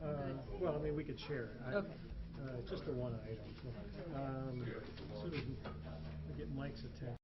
Well, I mean, we could share it. Okay. Just the one item. So we can get Mike's attention.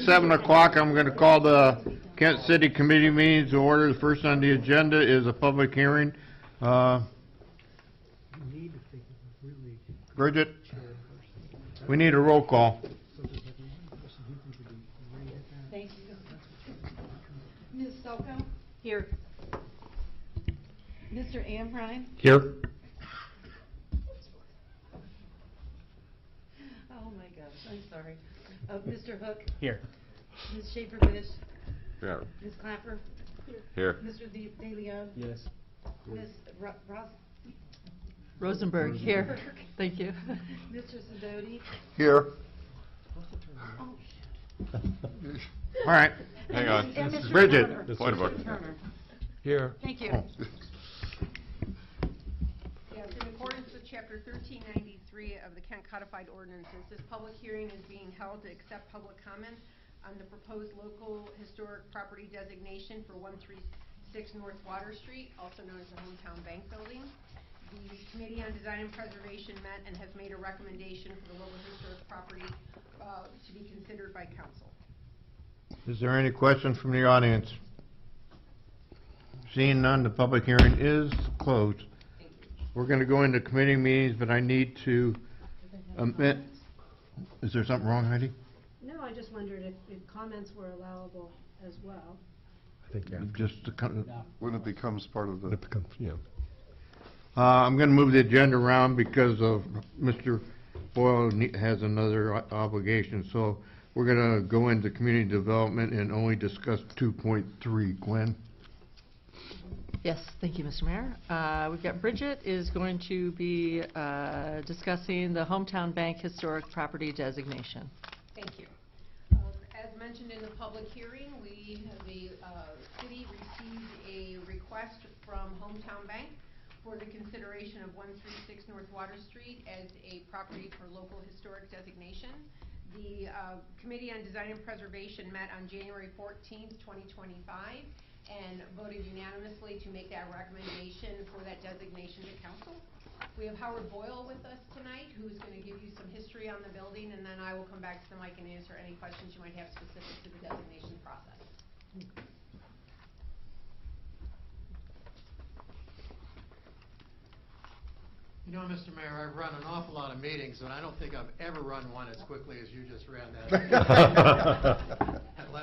7 o'clock. I'm going to call the Kent City Committee meetings to order. The first on the agenda is a public hearing. We need to think of a really Bridget, chairperson. we need a roll call. So there's like one person who can be great at that. Thank you. That's Ms. Stelko? Here. Mr. Amrine? Here. Oh, my gosh, I'm sorry. Mr. Hook? Here. Ms. Schaefer-Bish? Yeah. Ms. Clapper? Here. Mr. De Leon? Yes. Ms. Rosenberg, here. Thank you. Mr. Sidoti? Here. Oh, shit. All right. Hang on. And Mr. Bridget. Turner. Point of order. Mr. Turner. Here. Thank you. Oh. Yes, in accordance with Chapter 1393 of the Kent Codified Ordinances, this public hearing is being held to accept public comments on the proposed local historic property designation for 136 North Water Street, also known as the Hometown Bank Building. The Committee on Design and Preservation met and has made a recommendation for the local historic property to be considered by council. Is there any questions from the audience? Seeing none, the public hearing is closed. Thank you. We're going to go into committee meetings, but I need to admit, is there something wrong, Heidi? No, I just wondered if comments were allowable as well. I think, yeah. Just to When it becomes part of When the, it becomes, yeah. I'm going to move the agenda around because of Mr. Boyle has another obligation. So we're going to go into community development and only discuss 2.3. Gwen? Yes, thank you, Mr. Mayor. We've got Bridget is going to be discussing the Hometown Bank Historic Property Designation. Thank you. As mentioned in the public hearing, the city received a request from Hometown Bank for the consideration of 136 North Water Street as a property for local historic designation. The Committee on Design and Preservation met on January 14th, 2025, and voted unanimously to make that recommendation for that designation to council. We have Howard Boyle with us tonight, who's going to give you some history on the building, and then I will come back to the mic and answer any questions you might have specific to the designation process. You know, Mr. Mayor, I've run an awful lot of meetings, but I don't think I've ever run one as quickly as you just ran that.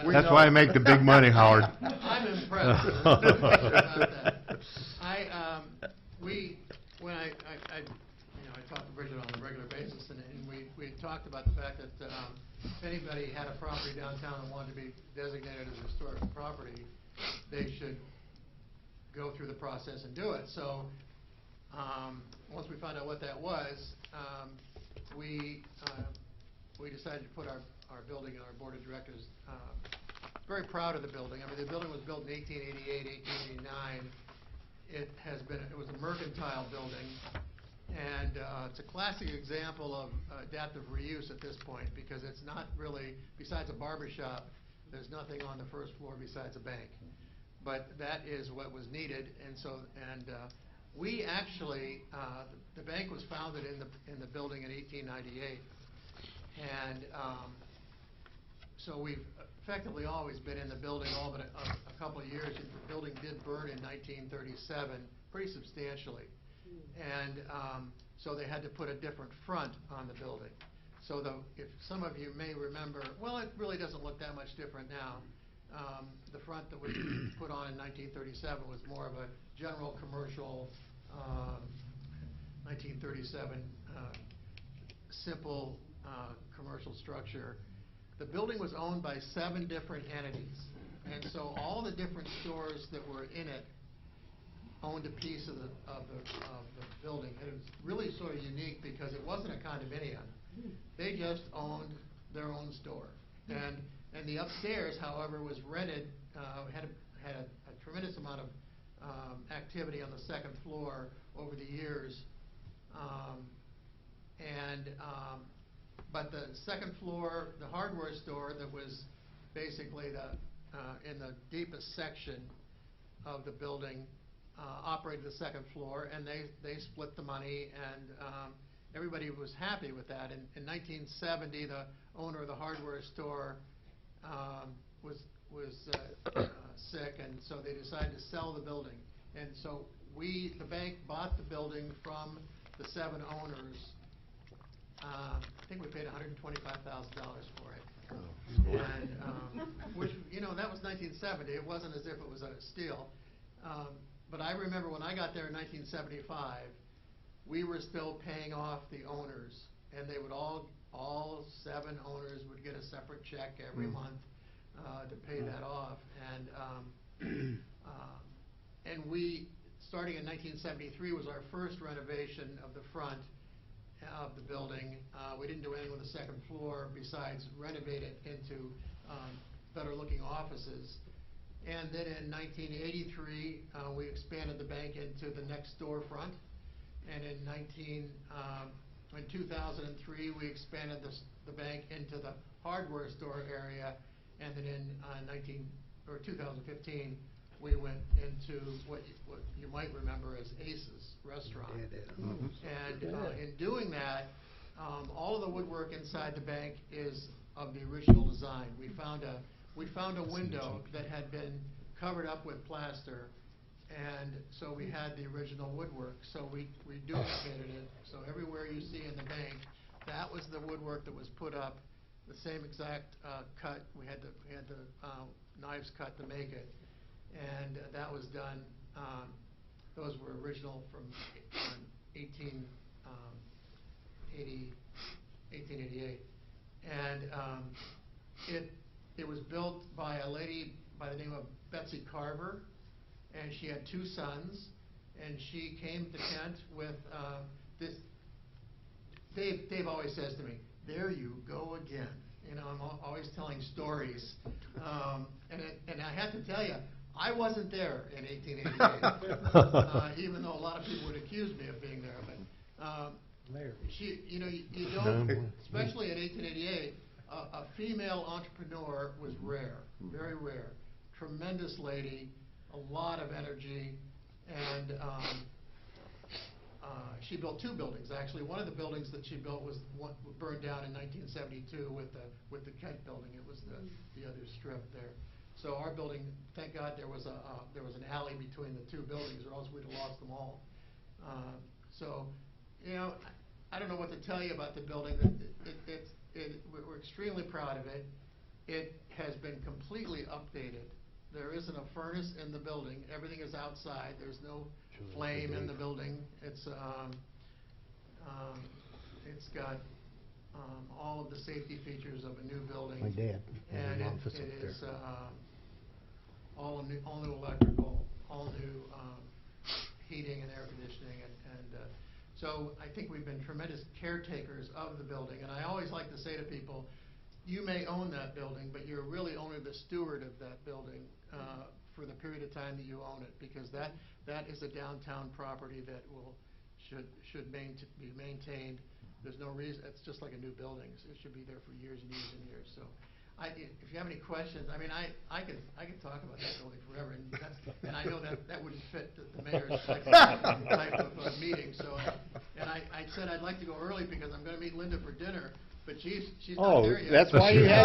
That's why I make the big money, Howard. I'm impressed. About that. I talk to Bridget on a regular basis, and we talked about the fact that if anybody had a property downtown and wanted to be designated as a historic property, they should go through the process and do it. So once we found out what that was, we decided to put our building and our board of directors very proud of the building. I mean, the building was built in 1888, 1889. It was a mercantile building, and it's a classic example of adaptive reuse at this point, because it's not really, besides a barber shop, there's nothing on the first floor besides a bank. But that is what was needed, and we actually, the bank was founded in the building in 1898, and so we've effectively always been in the building, all but a couple of years. The building did burn in 1937, pretty substantially, and so they had to put a different front on the building. So if some of you may remember, well, it really doesn't look that much different now. The front that was put on in 1937 was more of a general commercial 1937 simple commercial structure. The building was owned by 7 different entities, and so all the different stores that were in it owned a piece of the building. And it was really sort of unique because it wasn't a condominium. They just owned their own store. And the upstairs, however, was rented, had a tremendous amount of activity on the second floor over the years. But the second floor, the hardware store that was basically in the deepest section of the building, operated the second floor, and they split the money, and everybody was happy with that. In 1970, the owner of the hardware store was sick, and so they decided to sell the building. And so the bank bought the building from the 7 owners. I think we paid $125,000 for it. And, which, that was 1970. It wasn't as if it was a steal. But I remember when I got there in 1975, we were still paying off the owners, and they would all 7 owners would get a separate check every month to pay that off. And we, starting in 1973, was our first renovation of the front of the building. We didn't do anything with the second floor besides renovate it into better-looking offices. And then in 1983, we expanded the bank into the next storefront. And in 2003, we expanded the bank into the hardware store area. And then in 2015, we went into what you might remember as Ace's Restaurant. And in doing that, all of the woodwork inside the bank is of the original design. We found a window that had been covered up with plaster, and so we had the original woodwork. So we duplicated it. So everywhere you see in the bank, that was the woodwork that was put up, the same exact cut. We had the knives cut to make it, and that was done. Those were original from 1888, and it was built by a lady by the name of Betsy Carver, and she had 2 sons, and she came to Kent with this. Dave always says to me, "There you go again." I'm always telling stories, and I have to tell you, I wasn't there in 1888, even though a lot of people would accuse me of being there. But you don't, especially in 1888, a female entrepreneur was rare, very rare. Tremendous lady, a lot of energy, and she built 2 buildings actually. One of the buildings that she built was burned down in 1972 with the Kent building. It was the other strip there. So our building, thank God, there was an alley between the 2 buildings, or else we'd have lost them all. I don't know what to tell you about the building. We're extremely proud of it. It has been completely updated. There isn't a furnace in the building. Everything is outside. There's no flame in the building. It's got all of the safety features of a new building. My dad has And an office it up there. is all new electrical, all new heating and air conditioning, and so I think we've been tremendous caretakers of the building. And I always like to say to people, you may own that building, but you're really only the steward of that building for the period of time that you own it, because that is a downtown property that should be maintained. There's no reason. It's just like a new building. So it should be there for years and years and years. So, if you have any questions, I mean, I could talk about that building forever, and I know that wouldn't fit the mayor's type of meeting. So, and I said I'd like to go early because I'm going to meet Linda for dinner. But she's not there yet. That's why you had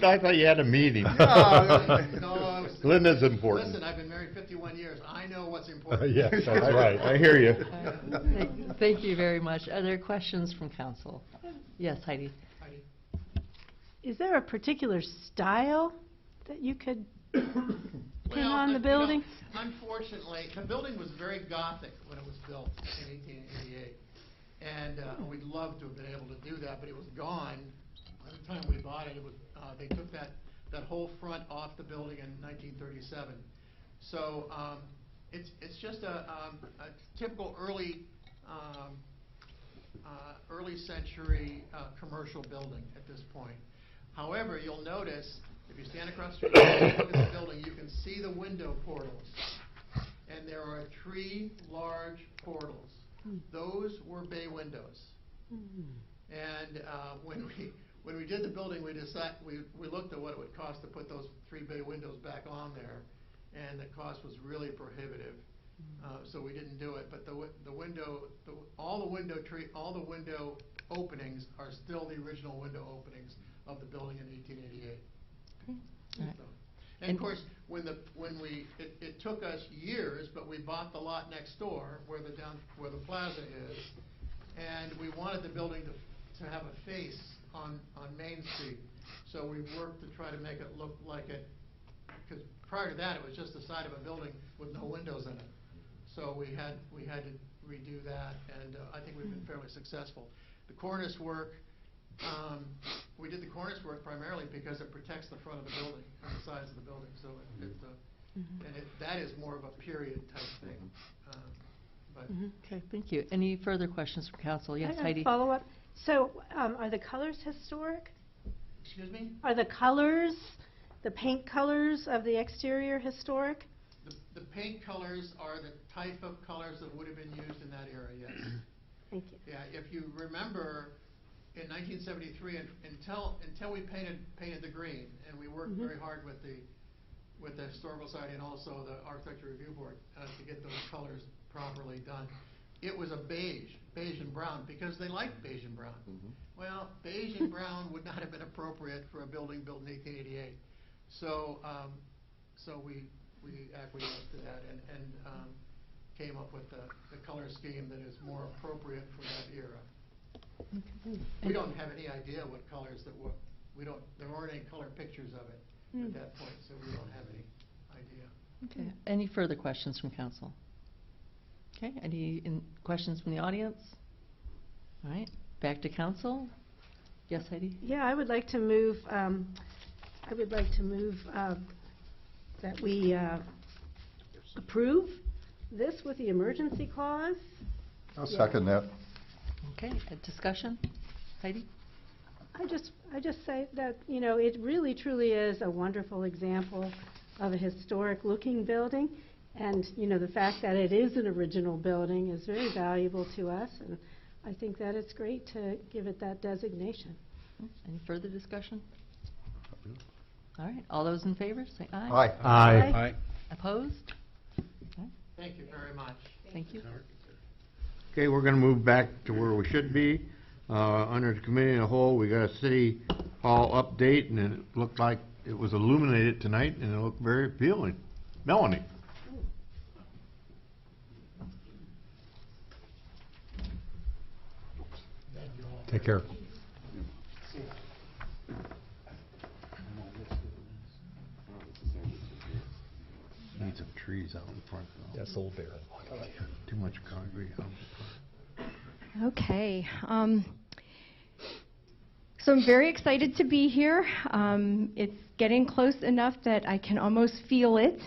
I thought you had a meeting. No, Linda's important. Listen, I've been married 51 years. I know what's important. Yes, that's right. I hear you. Thank you very much. Are there questions from council? Yes, Heidi. Heidi? Is there a particular style that you could pin on the building? Unfortunately, the building was very Gothic when it was built in 1888. And we'd love to have been able to do that, but it was gone. By the time we bought it, they took that whole front off the building in 1937. So it's just a typical early century commercial building at this point. However, you'll notice if you stand across the street and look at the building, you can see the window portals, and there are 3 large portals. Those were bay windows. And when we did the building, we looked at what it would cost to put those 3 bay windows back on there, and the cost was really prohibitive. So we didn't do it. But all the window openings are still the original window openings of the building in 1888. All right. So, and of course, it took us years, but we bought the lot next door where the plaza is, and we wanted the building to have a face on Main Street. So we worked to try to make it look like it, because prior to that, it was just the side of a building with no windows in it. So we had to redo that, and I think we've been fairly successful. The cornice work, we did the cornice work primarily because it protects the front of the building and the sides of the building. So that is more of a period type thing. But Okay, thank you. Any further questions from council? Yes, Heidi? Follow up. So, are the colors historic? excuse me. Are the colors, the paint colors of the exterior historic? The paint colors are the type of colors that would have been used in that era. Yes. Thank you. Yeah. If you remember, in 1973, until we painted the green, and we worked very hard with the Historical Society and also the Architecture Review Board to get those colors properly done. It was a beige and brown, because they liked beige and brown. Well, beige and brown would not have been appropriate for a building built in 1888. So we acquiesced to that and came up with the color scheme that is more appropriate for that era. We don't have any idea what colors there weren't any color pictures of it at that point, so we don't have any idea. Okay. Any further questions from council? Okay, any questions from the audience? All right, back to council. Yes, Heidi? Yeah, I would like to move, that we approve this with the emergency clause. I'll second that. Okay, a discussion? Heidi? I just say that, it really truly is a wonderful example of a historic looking building. And, the fact that it is an original building is very valuable to us. And I think that it's great to give it that designation. Any further discussion? All right, all those in favor, say aye. Aye. Aye. Opposed? Okay, Thank you very much. thank you. Okay, we're gonna move back to where we should be. Under the committee in a whole, we got a city hall update, and it looked like it was illuminated tonight, and it looked very appealing. Melanie? Take care. Need some trees out in front, though. That's old bear. Too much concrete out in front. Okay. So I'm very excited to be here. It's getting close enough that I can almost feel it.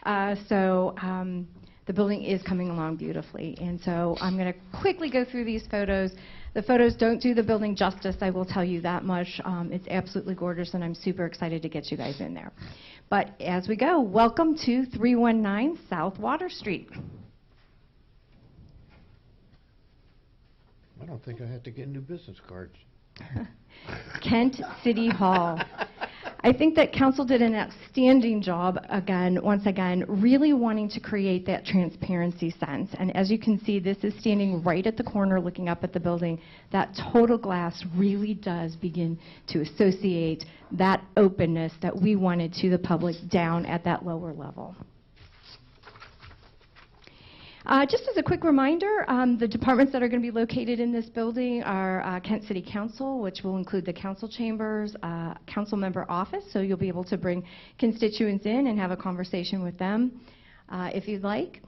The building is coming along beautifully. And so I'm going to quickly go through these photos. The photos don't do the building justice, I will tell you that much. It's absolutely gorgeous, and I'm super excited to get you guys in there. But as we go, welcome to 319 South Water Street. I don't think I had to get new business cards. Kent City Hall. I think that council did an outstanding job, once again, really wanting to create that transparency sense. And as you can see, this is standing right at the corner looking up at the building. That total glass really does begin to associate that openness that we wanted to the public down at that lower level. Just as a quick reminder, the departments that are going to be located in this building are Kent City Council, which will include the council chambers, council member office, so you'll be able to bring constituents in and have a conversation with them if you'd like.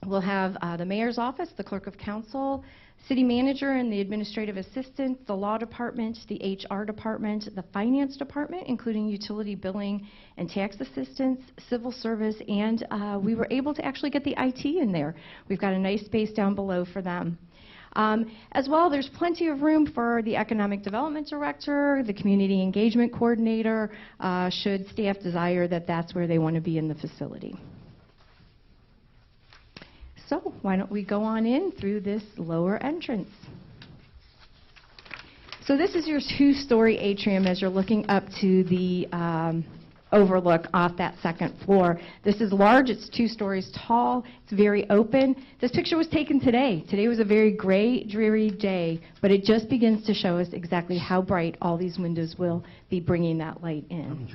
We'll have the mayor's office, the clerk of council, city manager and the administrative assistant, the law department, the HR department, the finance department, including utility billing and tax assistance, civil service, and we were able to actually get the IT in there. We've got a nice space down below for them. As well, there's plenty of room for the economic development director, the community engagement coordinator, should staff desire that that's where they want to be in the facility. So why don't we go on in through this lower entrance. So this is your two-story atrium as you're looking up to the overlook off that second floor. This is large, it's 2 stories tall, it's very open. This picture was taken today. Today was a very gray, dreary day, but it just begins to show us exactly how bright all these windows will be bringing that light in.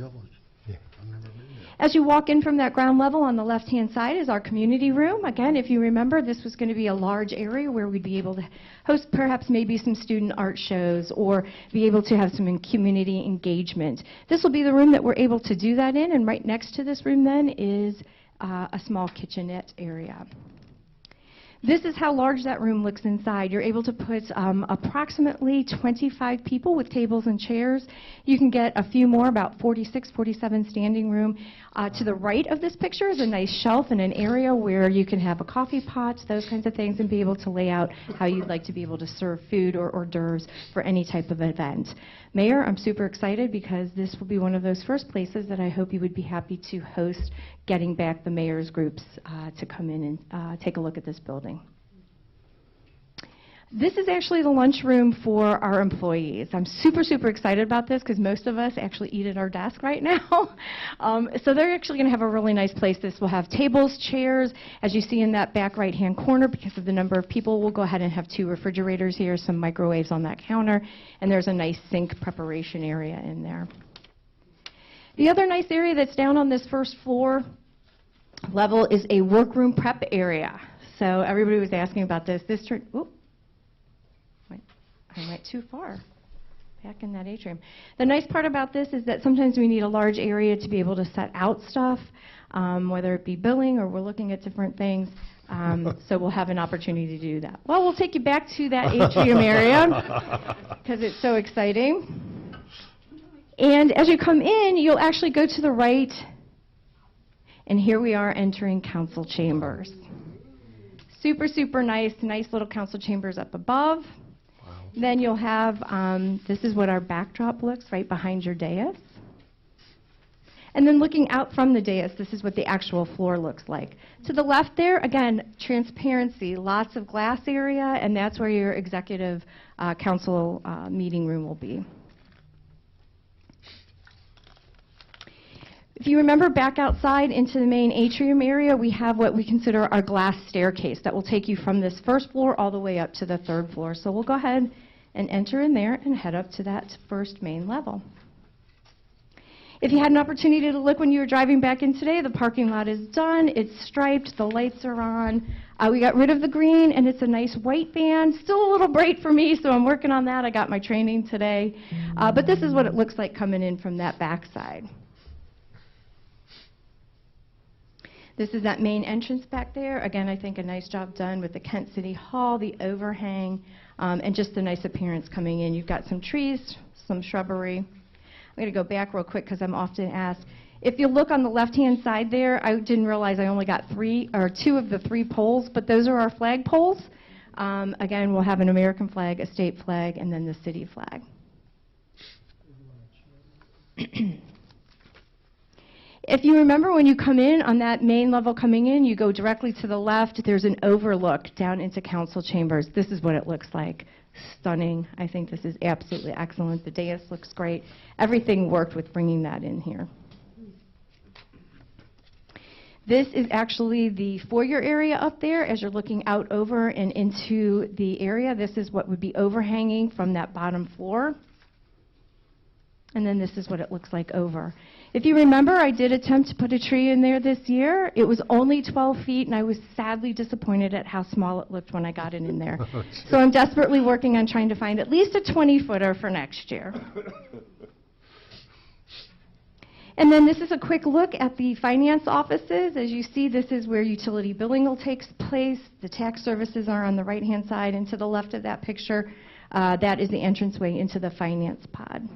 As you walk in from that ground level, on the left-hand side is our community room. Again, if you remember, this was going to be a large area where we'd be able to host perhaps maybe some student art shows or be able to have some community engagement. This will be the room that we're able to do that in, and right next to this room then is a small kitchenette area. This is how large that room looks inside. You're able to put approximately 25 people with tables and chairs. You can get a few more, about 46, 47 standing room. To the right of this picture is a nice shelf and an area where you can have a coffee pot, those kinds of things, and be able to lay out how you'd like to be able to serve food or hors d'oeuvres for any type of event. Mayor, I'm super excited because this will be one of those first places that I hope you would be happy to host, getting back the mayor's groups to come in and take a look at this building. This is actually the lunchroom for our employees. I'm super, super excited about this because most of us actually eat at our desk right now. So they're actually going to have a really nice place. This will have tables, chairs. As you see in that back right-hand corner, because of the number of people, we'll go ahead and have 2 refrigerators here, some microwaves on that counter, and there's a nice sink preparation area in there. The other nice area that's down on this first floor level is a workroom prep area. So everybody was asking about this. I went too far back in that atrium. The nice part about this is that sometimes we need a large area to be able to set out stuff, whether it be billing or we're looking at different things. So we'll have an opportunity to do that. Well, we'll take you back to that atrium area because it's so exciting. And as you come in, you'll actually go to the right, and here we are entering council chambers. Super, super nice little council chambers up above. Then you'll have, this is what our backdrop looks right behind your dais. And then looking out from the dais, this is what the actual floor looks like. To the left there, again, transparency, lots of glass area, and that's where your executive council meeting room will be. If you remember back outside into the main atrium area, we have what we consider our glass staircase that will take you from this first floor all the way up to the 3rd floor. So we'll go ahead and enter in there and head up to that first main level. If you had an opportunity to look when you were driving back in today, the parking lot is done, it's striped, the lights are on. We got rid of the green, and it's a nice white band. Still a little bright for me, so I'm working on that. I got my training today. But this is what it looks like coming in from that backside. This is that main entrance back there. Again, I think a nice job done with the Kent City Hall, the overhang, and just the nice appearance coming in. You've got some trees, some shrubbery. I'm going to go back real quick because I'm often asked. If you look on the left-hand side there, I didn't realize I only got 2 of the 3 poles, but those are our flag poles. Again, we'll have an American flag, a state flag, and then the city flag. If you remember when you come in on that main level coming in, you go directly to the left, there's an overlook down into council chambers. This is what it looks like. Stunning. I think this is absolutely excellent. The dais looks great. Everything worked with bringing that in here. This is actually the foyer area up there as you're looking out over and into the area. This is what would be overhanging from that bottom floor. And then this is what it looks like over. If you remember, I did attempt to put a tree in there this year. It was only 12 feet, and I was sadly disappointed at how small it looked when I got it in there. So I'm desperately working on trying to find at least a 20-footer for next year. And then this is a quick look at the finance offices. As you see, this is where utility billing will take place. The tax services are on the right-hand side, and to the left of that picture, that is the entranceway into the finance pod.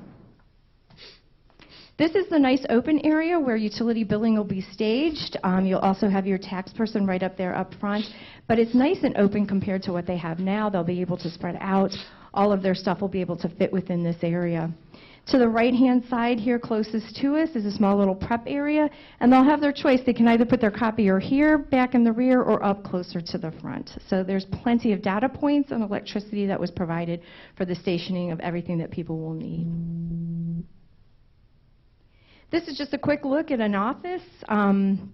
This is the nice open area where utility billing will be staged. You'll also have your tax person right up there up front, but it's nice and open compared to what they have now. They'll be able to spread out. All of their stuff will be able to fit within this area. To the right-hand side here closest to us is a small little prep area, and they'll have their choice. They can either put their copier here, back in the rear, or up closer to the front. So there's plenty of data points and electricity that was provided for the stationing of everything that people will need. This is just a quick look at an office. I'm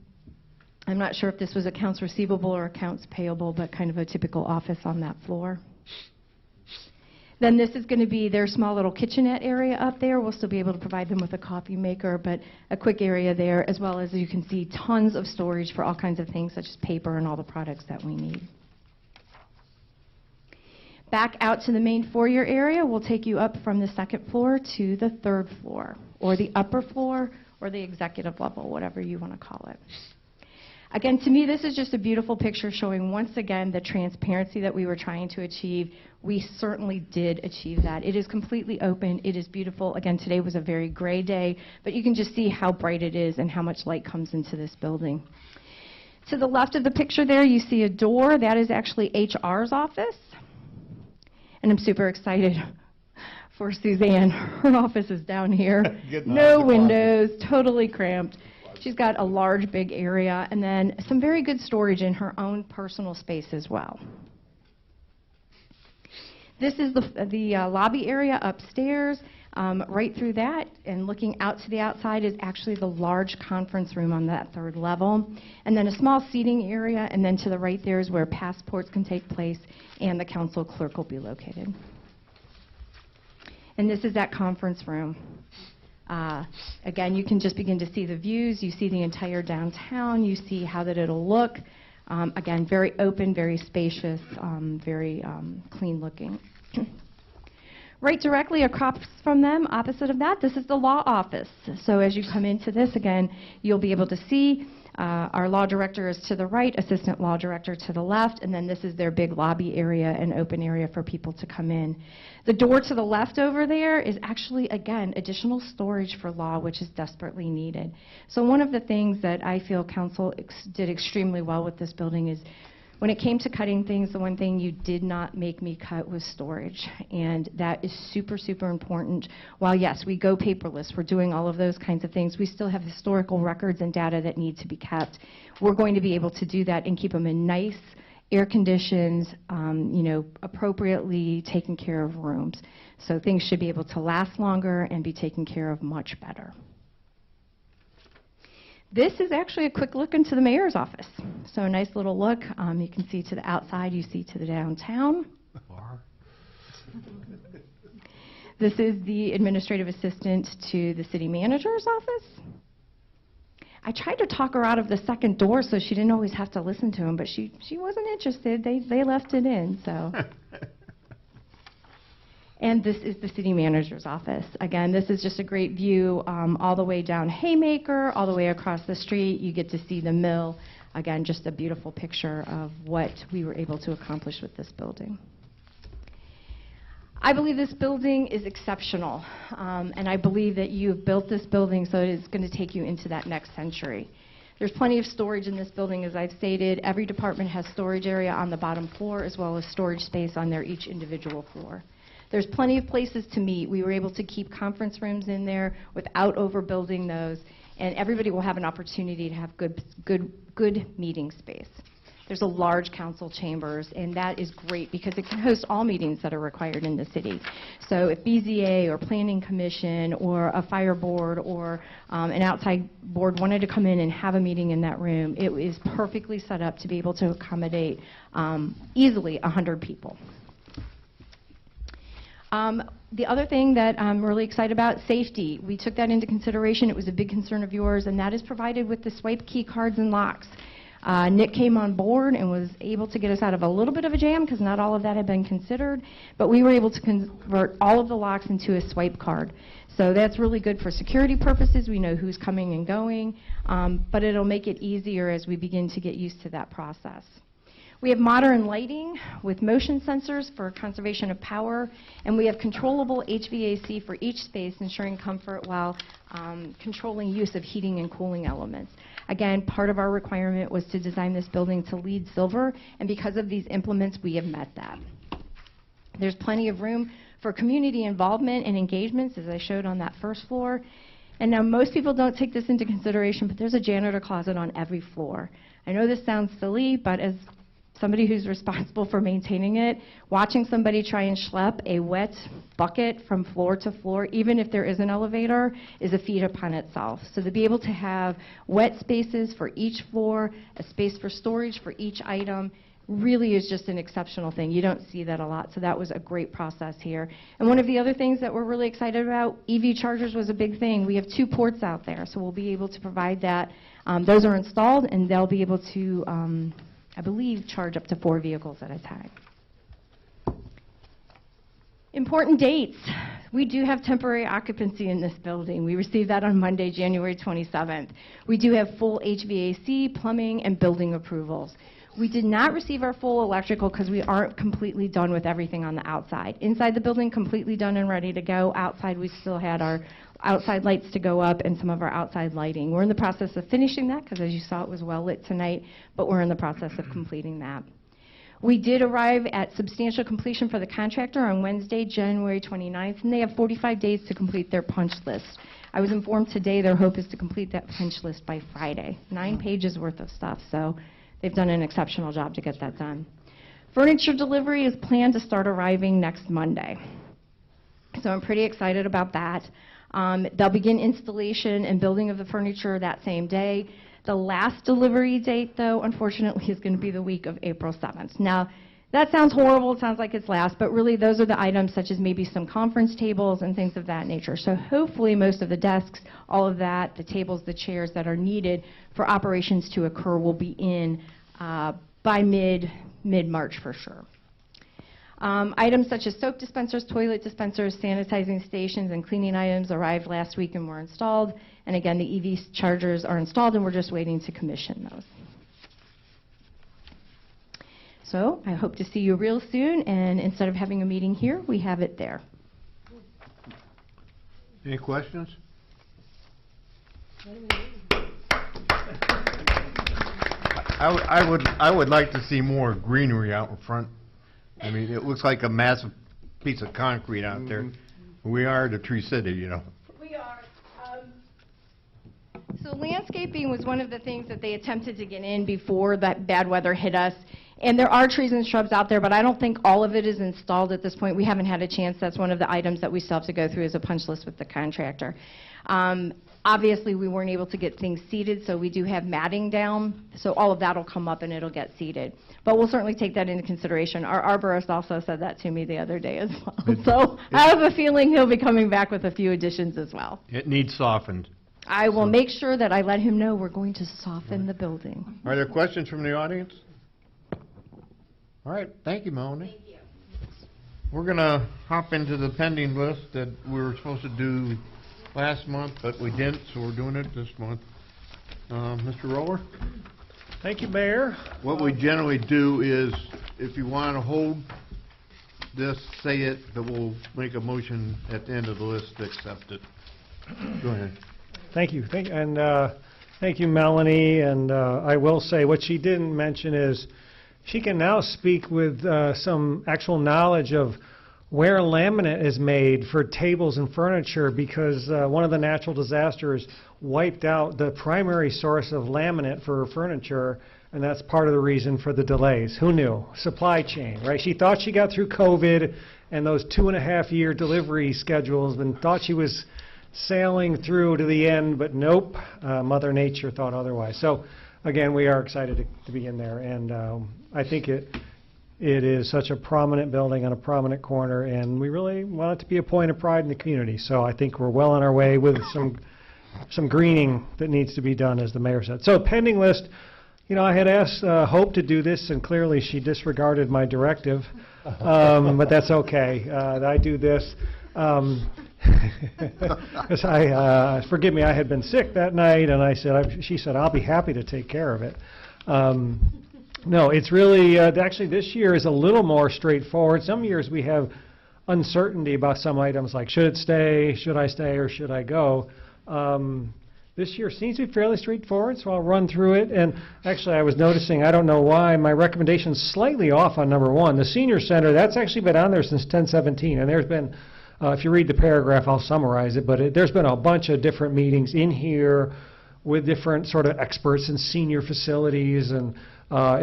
not sure if this was accounts receivable or accounts payable, but kind of a typical office on that floor. Then this is going to be their small little kitchenette area up there. We'll still be able to provide them with a coffee maker, but a quick area there, as well as you can see tons of storage for all kinds of things such as paper and all the products that we need. Back out to the main foyer area, we'll take you up from the second floor to the third floor, or the upper floor, or the executive level, whatever you want to call it. Again, to me, this is just a beautiful picture showing once again the transparency that we were trying to achieve. We certainly did achieve that. It is completely open. It is beautiful. Again, today was a very gray day, but you can just see how bright it is and how much light comes into this building. To the left of the picture there, you see a door. That is actually HR's office. And I'm super excited for Suzanne. Her office is down here. No windows, totally cramped. She's got a large, big area, and then some very good storage in her own personal space as well. This is the lobby area upstairs. Right through that, and looking out to the outside, is actually the large conference room on that third level. And then a small seating area, and then to the right there is where passports can take place, and the council clerk will be located. And this is that conference room. Again, you can just begin to see the views. You see the entire downtown. You see how that it'll look. Again, very open, very spacious, very clean looking. Right directly across from them, opposite of that, this is the law office. So as you come into this, again, you'll be able to see our law director is to the right, assistant law director to the left, and then this is their big lobby area and open area for people to come in. The door to the left over there is actually, again, additional storage for law, which is desperately needed. So one of the things that I feel council did extremely well with this building is when it came to cutting things, the one thing you did not make me cut was storage, and that is super, super important. While yes, we go paperless, we're doing all of those kinds of things, we still have historical records and data that need to be kept. We're going to be able to do that and keep them in nice, air-conditioned, appropriately taken care of rooms. So things should be able to last longer and be taken care of much better. This is actually a quick look into the mayor's office. So a nice little look. You can see to the outside, you see to the downtown. This is the administrative assistant to the city manager's office. I tried to talk her out of the second door so she didn't always have to listen to him, but she wasn't interested. They left it in, so. And this is the city manager's office. Again, this is just a great view all the way down Haymaker, all the way across the street. You get to see the mill. Again, just a beautiful picture of what we were able to accomplish with this building. I believe this building is exceptional, and I believe that you've built this building so it's going to take you into that next century. There's plenty of storage in this building, as I've stated. Every department has storage area on the bottom floor as well as storage space on their each individual floor. There's plenty of places to meet. We were able to keep conference rooms in there without overbuilding those, and everybody will have an opportunity to have good meeting space. There's a large council chambers, and that is great because it can host all meetings that are required in the city. So if BZA or Planning Commission or a fire board or an outside board wanted to come in and have a meeting in that room, it is perfectly set up to be able to accommodate easily 100 people. The other thing that I'm really excited about, safety. We took that into consideration. It was a big concern of yours, and that is provided with the swipe key cards and locks. Nick came on board and was able to get us out of a little bit of a jam because not all of that had been considered, but we were able to convert all of the locks into a swipe card. So that's really good for security purposes. We know who's coming and going, but it'll make it easier as we begin to get used to that process. We have modern lighting with motion sensors for conservation of power, and we have controllable HVAC for each space, ensuring comfort while controlling use of heating and cooling elements. Again, part of our requirement was to design this building to LEED Silver, and because of these implements, we have met that. There's plenty of room for community involvement and engagements, as I showed on that first floor. And now most people don't take this into consideration, but there's a janitor closet on every floor. I know this sounds silly, but as somebody who's responsible for maintaining it, watching somebody try and schlep a wet bucket from floor to floor, even if there is an elevator, is a feat upon itself. So to be able to have wet spaces for each floor, a space for storage for each item, really is just an exceptional thing. You don't see that a lot, so that was a great process here. And one of the other things that we're really excited about, EV chargers was a big thing. We have 2 ports out there, so we'll be able to provide that. Those are installed, and they'll be able to, I believe, charge up to 4 vehicles at a time. Important dates. We do have temporary occupancy in this building. We received that on Monday, January 27th. We do have full HVAC, plumbing, and building approvals. We did not receive our full electrical because we aren't completely done with everything on the outside. Inside the building, completely done and ready to go. Outside, we still had our outside lights to go up and some of our outside lighting. We're in the process of finishing that because, as you saw, it was well lit tonight, but we're in the process of completing that. We did arrive at substantial completion for the contractor on Wednesday, January 29th, and they have 45 days to complete their punch list. I was informed today their hope is to complete that punch list by Friday. 9 pages worth of stuff, so they've done an exceptional job to get that done. Furniture delivery is planned to start arriving next Monday. So I'm pretty excited about that. They'll begin installation and building of the furniture that same day. The last delivery date, though, unfortunately, is going to be the week of April 7th. Now, that sounds horrible. It sounds like it's last, but really those are the items such as maybe some conference tables and things of that nature. So hopefully most of the desks, all of that, the tables, the chairs that are needed for operations to occur will be in by mid-March for sure. Items such as soap dispensers, toilet dispensers, sanitizing stations, and cleaning items arrived last week and were installed. And again, the EV chargers are installed and we're just waiting to commission those. So I hope to see you real soon, and instead of having a meeting here, we have it there. Any questions? I would like to see more greenery out in front. I mean, it looks like a massive piece of concrete out there. We are the Tree City, you know. We are. So landscaping was one of the things that they attempted to get in before that bad weather hit us. And there are trees and shrubs out there, but I don't think all of it is installed at this point. We haven't had a chance. That's one of the items that we still have to go through as a punch list with the contractor. Obviously, we weren't able to get things seeded, so we do have matting down. So all of that will come up and it'll get seeded. But we'll certainly take that into consideration. Our arborist also said that to me the other day as well. So I have a feeling he'll be coming back with a few additions as well. It needs softened. I will make sure that I let him know we're going to soften the building. Are there questions from the audience? All right, thank you, Melanie. Thank you. We're going to hop into the pending list that we were supposed to do last month, but we didn't, so we're doing it this month. Mr. Roller? Thank you, Mayor. What we generally do is, if you want to hold this, say it, but we'll make a motion at the end of the list to accept it. Go ahead. Thank you. Thank you, Melanie. And I will say what she didn't mention is she can now speak with some actual knowledge of where laminate is made for tables and furniture, because one of the natural disasters wiped out the primary source of laminate for furniture, and that's part of the reason for the delays. Who knew? Supply chain, right? She thought she got through COVID and those 2.5-year delivery schedules and thought she was sailing through to the end, but nope, Mother Nature thought otherwise. So again, we are excited to be in there, and I think it is such a prominent building on a prominent corner, and we really want it to be a point of pride in the community. So I think we're well on our way with some greening that needs to be done, as the mayor said. So pending list, you know, I had asked Hope to do this, and clearly she disregarded my directive, but that's okay. I do this. Because forgive me, I had been sick that night, and she said, I'll be happy to take care of it. No, it's really, actually this year is a little more straightforward. Some years we have uncertainty about some items, like should it stay, should I stay, or should I go? This year seems to be fairly straightforward, so I'll run through it. And actually, I was noticing, I don't know why, my recommendation's slightly off on number 1. The senior center, that's actually been on there since 10/17, and there's been, if you read the paragraph, I'll summarize it, but there's been a bunch of different meetings in here with different sort of experts in senior facilities, and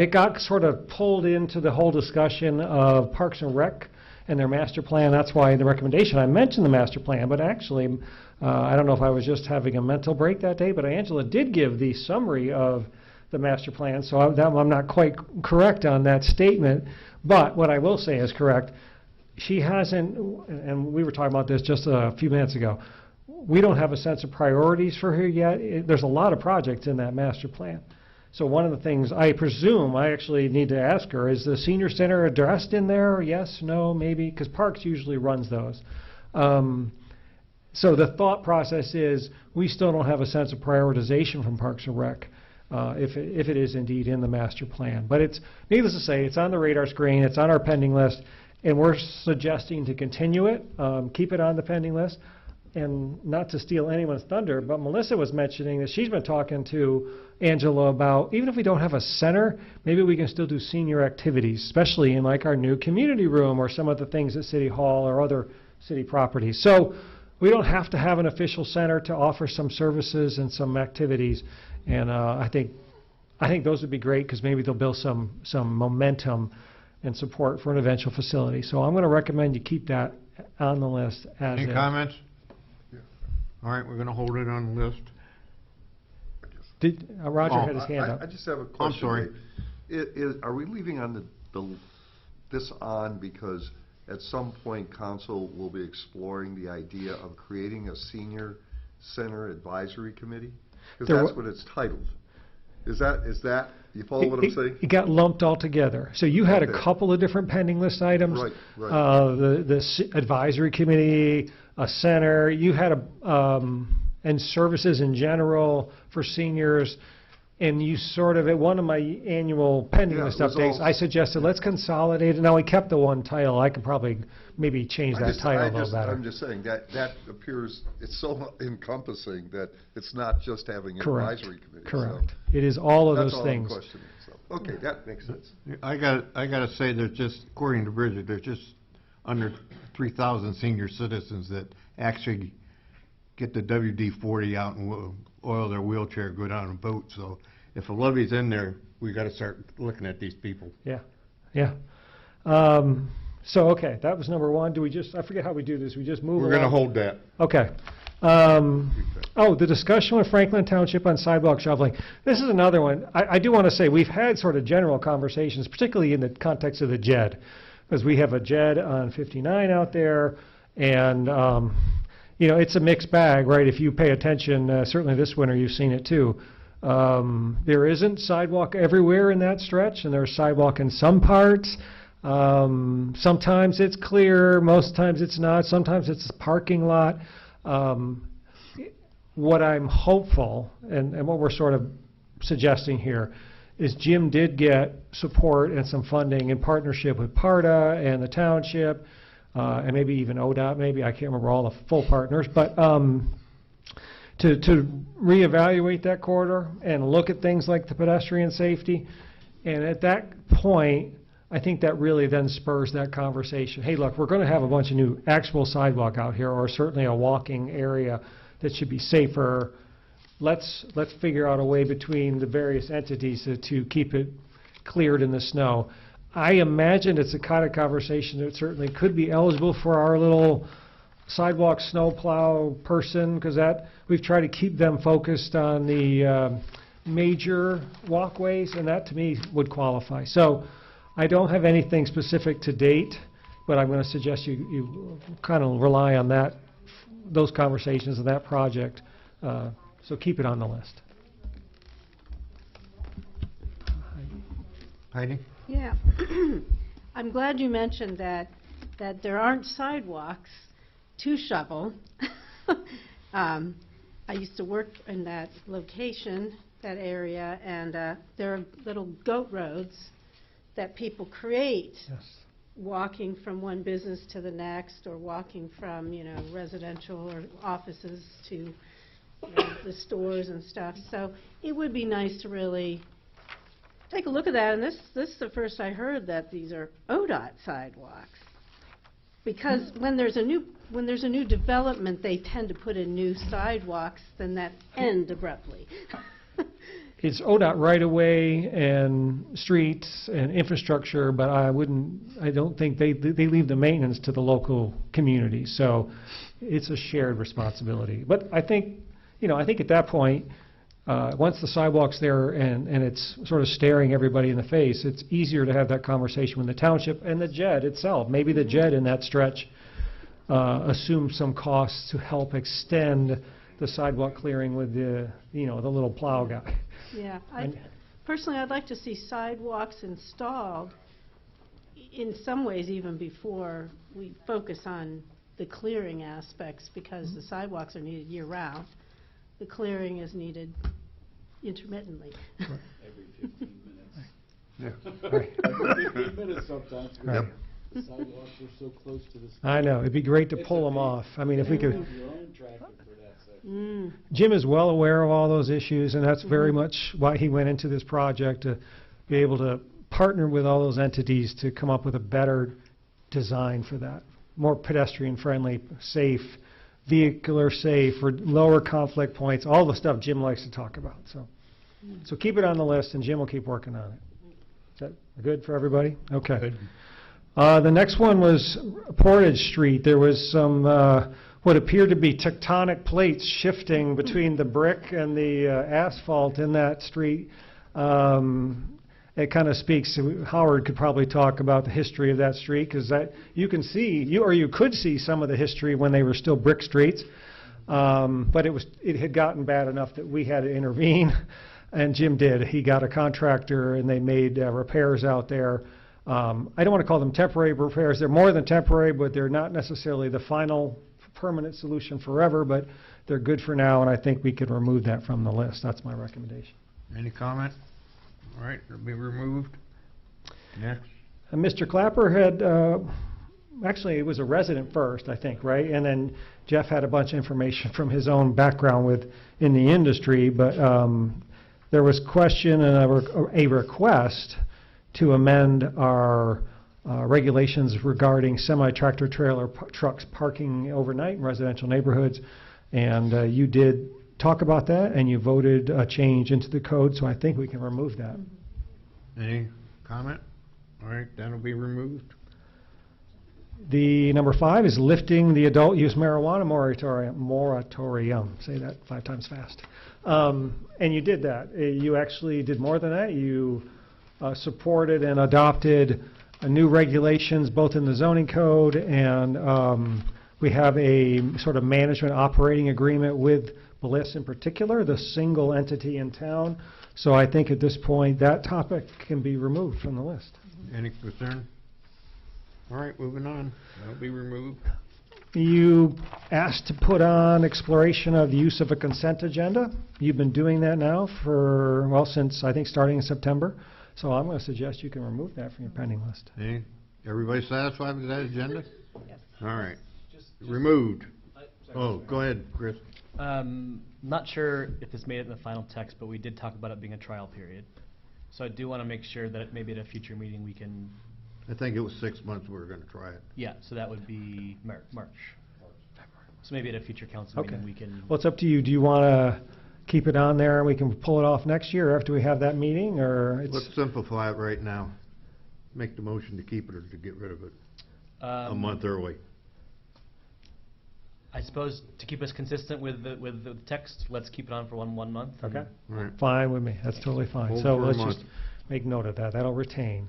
it got sort of pulled into the whole discussion of Parks and Rec and their master plan. That's why the recommendation, I mentioned the master plan, but actually, I don't know if I was just having a mental break that day, but Angela did give the summary of the master plan, so I'm not quite correct on that statement. But what I will say is correct. She hasn't, and we were talking about this just a few minutes ago, we don't have a sense of priorities for her yet. There's a lot of projects in that master plan. So one of the things I presume I actually need to ask her, is the senior center addressed in there? Yes, no, maybe? Because Parks usually runs those. So the thought process is we still don't have a sense of prioritization from Parks and Rec if it is indeed in the master plan. But it's, needless to say, it's on the radar screen, it's on our pending list, and we're suggesting to continue it, keep it on the pending list. And not to steal anyone's thunder, but Melissa was mentioning that she's been talking to Angela about, even if we don't have a center, maybe we can still do senior activities, especially in like our new community room or some of the things at City Hall or other city properties. So we don't have to have an official center to offer some services and some activities. And I think those would be great, because maybe they'll build some momentum and support for an eventual facility. So I'm going to recommend you keep that on the list as Any is. comments? All right, we're going to hold it on the list. Did, Roger had his hand I up. just have a question. sorry. Are we leaving on this on because at some point council will be exploring the idea of creating a senior center advisory committee? Because There that's what it's titled. Is that, you follow what I'm saying? It got lumped all together. So you had a Okay. couple of different pending list items. Right. The advisory committee, a center, you had and services in general for seniors. And you sort of, at one of my annual pending Yeah, list it was updates, all- I suggested, let's consolidate it. Now, we kept the one title. I could probably maybe change that title a little better. I'm just saying, that appears, it's so encompassing that it's not just having an Correct. advisory committee. so Correct. It is all of That's those all I'm things. questioning, so, okay, that makes sense. I gotta say, there's just, according to Bridget, there's just under 3,000 senior citizens that actually get the WD-40 out and oil their wheelchair, go down a boat. So if a levy's in there, we gotta start looking at these people. Yeah. So, okay, that was number one. Do we just, I forget how we do this. We just move along? We're gonna hold that. Okay. The discussion with Franklin Township on sidewalk shoveling. This is another one. I do want to say, we've had sort of general conversations, particularly in the context of the JED, because we have a JED on 59 out there, and, it's a mixed bag, right? If you pay attention, certainly this winter, you've seen it too. There isn't sidewalk everywhere in that stretch, and there's sidewalk in some parts. Sometimes it's clear, most times it's not, sometimes it's a parking lot. What I'm hopeful, and what we're sort of suggesting here, is Jim did get support and some funding in partnership with PARTA and the township, and maybe even ODOT, maybe, I can't remember all the full partners, but to reevaluate that corridor and look at things like the pedestrian safety. And at that point, I think that really then spurs that conversation. Hey, look, we're going to have a bunch of new actual sidewalk out here, or certainly a walking area that should be safer. Let's figure out a way between the various entities to keep it cleared in the snow. I imagine it's the kind of conversation that certainly could be eligible for our little sidewalk snowplow person, because that we've tried to keep them focused on the major walkways, and that to me would qualify. So I don't have anything specific to date, but I'm going to suggest you kind of rely on those conversations and that project. So keep it on the list. Heidi? Yeah. I'm glad you mentioned that there aren't sidewalks to shovel. I used to work in that location, that area, and there are little goat roads that people create, Yes. walking from one business to the next, or walking from, residential or offices to the stores and stuff. So it would be nice to really take a look at that. And this is the first I heard that these are ODOT sidewalks. Because when there's a new development, they tend to put in new sidewalks, then that end abruptly. It's ODOT right-of-way and streets and infrastructure, but I don't think they leave the maintenance to the local community. So it's a shared responsibility. But I think at that point, once the sidewalk's there and it's sort of staring everybody in the face, it's easier to have that conversation with the township and the JED itself. Maybe the JED in that stretch assumes some costs to help extend the sidewalk clearing with the little plow guy. Yeah, personally, I'd like to see sidewalks installed in some ways even before we focus on the clearing aspects, because the sidewalks are needed year-round. The clearing is needed intermittently. Every 15 minutes. Yeah. Every 15 minutes sometimes. Right. The sidewalks are so close to the. I know, it'd be great to pull them off. I mean, if we could. Have your own traffic for that section. Jim is well aware of all those issues, and that's very much why he went into this project, to be able to partner with all those entities to come up with a better design for that. More pedestrian-friendly, safe, vehicular safe, or lower conflict points, all the stuff Jim likes to talk about. So keep it on the list, and Jim will keep working on it. Is that good for everybody? Okay. Good. The next one was Portage Street. There was some what appeared to be tectonic plates shifting between the brick and the asphalt in that street. It kind of speaks to, Howard could probably talk about the history of that street, because you can see, you could see some of the history when they were still brick streets. But it had gotten bad enough that we had to intervene, and Jim did. He got a contractor, and they made repairs out there. I don't want to call them temporary repairs. They're more than temporary, but they're not necessarily the final permanent solution forever, but they're good for now, and I think we could remove that from the list. That's my recommendation. Any comment? All right, it'll be removed. Next. Mr. Clapper had, actually, he was a resident first, I think, right? And then Jeff had a bunch of information from his own background in the industry, but there was question and a request to amend our regulations regarding semi-tractor trailer trucks parking overnight in residential neighborhoods. And you did talk about that, and you voted a change into the code, so I think we can remove that. Any comment? All right, that'll be removed. The number 5 is lifting the adult use marijuana moratorium. Say that 5 times fast. And you did that. You actually did more than that. You supported and adopted new regulations both in the zoning code, and we have a sort of management operating agreement with Bliss in particular, the single entity in town. So I think at this point that topic can be removed from the list. Any concern? All right, moving on. That'll be removed. You asked to put on exploration of the use of a consent agenda. You've been doing that now for, well, since I think starting in September. So I'm going to suggest you can remove that from your pending list. Everybody satisfied with that agenda? Yes. All right. Removed. Oh, go ahead, Chris. Not sure if this made it in the final text, but we did talk about it being a trial period. So I do want to make sure that maybe at a future meeting we can. I think it was 6 months we were going to try it. Yeah, so that would be March. So maybe at a future council meeting we can. Well, it's up to you. Do you want to keep it on there and we can pull it off next year after we have that meeting, or Let's simplify it right now. Make the motion to keep it or to get rid of it a month early. I suppose to keep us consistent with the text, let's keep it on for one month. Okay. All right. Fine with me. That's totally fine. Hold So for a let's month. just make note of that. That'll retain.